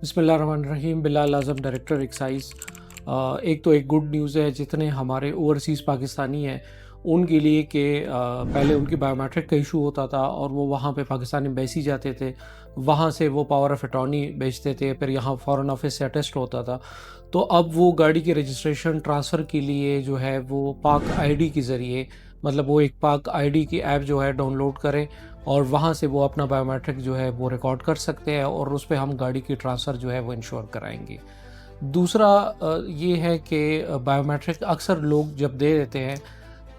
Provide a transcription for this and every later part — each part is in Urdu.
بسم اللہ الرحمن الرحیم. بلال اعظم ڈائریکٹر ایکسائز. ایک گڈ نیوز ہے جتنے ہمارے اوورسیز پاکستانی ہیں ان کے لیے کہ پہلے ان کی بائیو میٹرک کا ایشو ہوتا تھا اور وہ وہاں پہ پاکستان ایمبیسی جاتے تھے, وہاں سے وہ پاور آف اٹارنی بھیجتے تھے, پھر یہاں فارن آفس سے اٹیسٹ ہوتا تھا. تو اب وہ گاڑی کی رجسٹریشن ٹرانسفر کے لیے جو ہے وہ پاک آئی ڈی کے ذریعے, مطلب وہ ایک پاک آئی ڈی کی ایپ جو ہے ڈاؤن لوڈ کریں اور وہاں سے وہ اپنا بائیو میٹرک جو ہے وہ ریکارڈ کر سکتے ہیں اور اس پہ ہم گاڑی کی ٹرانسفر جو ہے وہ انشور کرائیں گے. دوسرا یہ ہے کہ بائیو میٹرک اکثر لوگ جب دے دیتے ہیں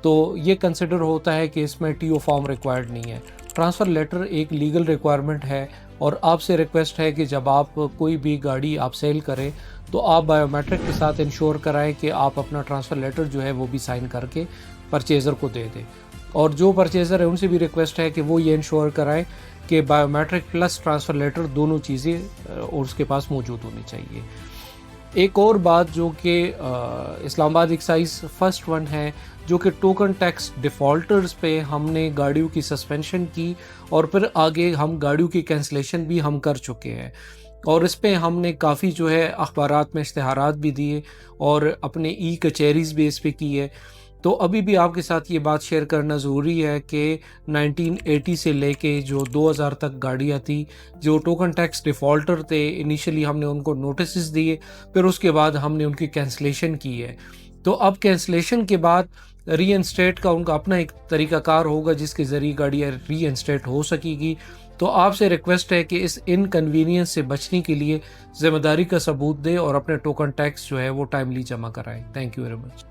تو یہ کنسیڈر ہوتا ہے کہ اس میں ٹی او فارم ریکوائرڈ نہیں ہے. ٹرانسفر لیٹر ایک لیگل ریکوائرمنٹ ہے اور آپ سے ریکویسٹ ہے کہ جب آپ کوئی بھی گاڑی آپ سیل کریں تو آپ بائیو میٹرک کے ساتھ انشور کرائیں کہ آپ اپنا ٹرانسفر لیٹر جو ہے وہ بھی سائن کر کے پرچیزر کو دے دیں. اور جو پرچیزر ہے ان سے بھی ریکویسٹ ہے کہ وہ یہ انشور کرائیں کہ biometric plus transfer letter دونوں چیزیں اس کے پاس موجود ہونی چاہیے. ایک اور بات جو کہ اسلام آباد ایکسائز فرسٹ ون ہے جو کہ ٹوکن ٹیکس ڈیفالٹرز پہ ہم نے گاڑیوں کی سسپینشن کی اور پھر آگے ہم گاڑیوں کی کینسلیشن بھی ہم کر چکے ہیں, اور اس پہ ہم نے کافی جو ہے اخبارات میں اشتہارات بھی دیے اور اپنے ای کچہریز بھی اس پہ کی ہے. تو ابھی بھی آپ کے ساتھ یہ بات شیئر کرنا ضروری ہے کہ 1980 سے لے کے جو 2000 تک گاڑیاں تھیں جو ٹوکن ٹیکس ڈیفالٹر تھے, انیشلی ہم نے ان کو نوٹسز دیے, پھر اس کے بعد ہم نے ان کی کینسلیشن کی ہے. تو اب کینسلیشن کے بعد ری انسٹیٹ کا ان کا اپنا ایک طریقہ کار ہوگا جس کے ذریعے گاڑیاں ری انسٹیٹ ہو سکے گی. تو آپ سے ریکویسٹ ہے کہ اس انکنوینئنس سے بچنے کے لیے ذمہ داری کا ثبوت دیں اور اپنے ٹوکن ٹیکس جو ہے وہ ٹائملی جمع کرائیں. Thank you very much.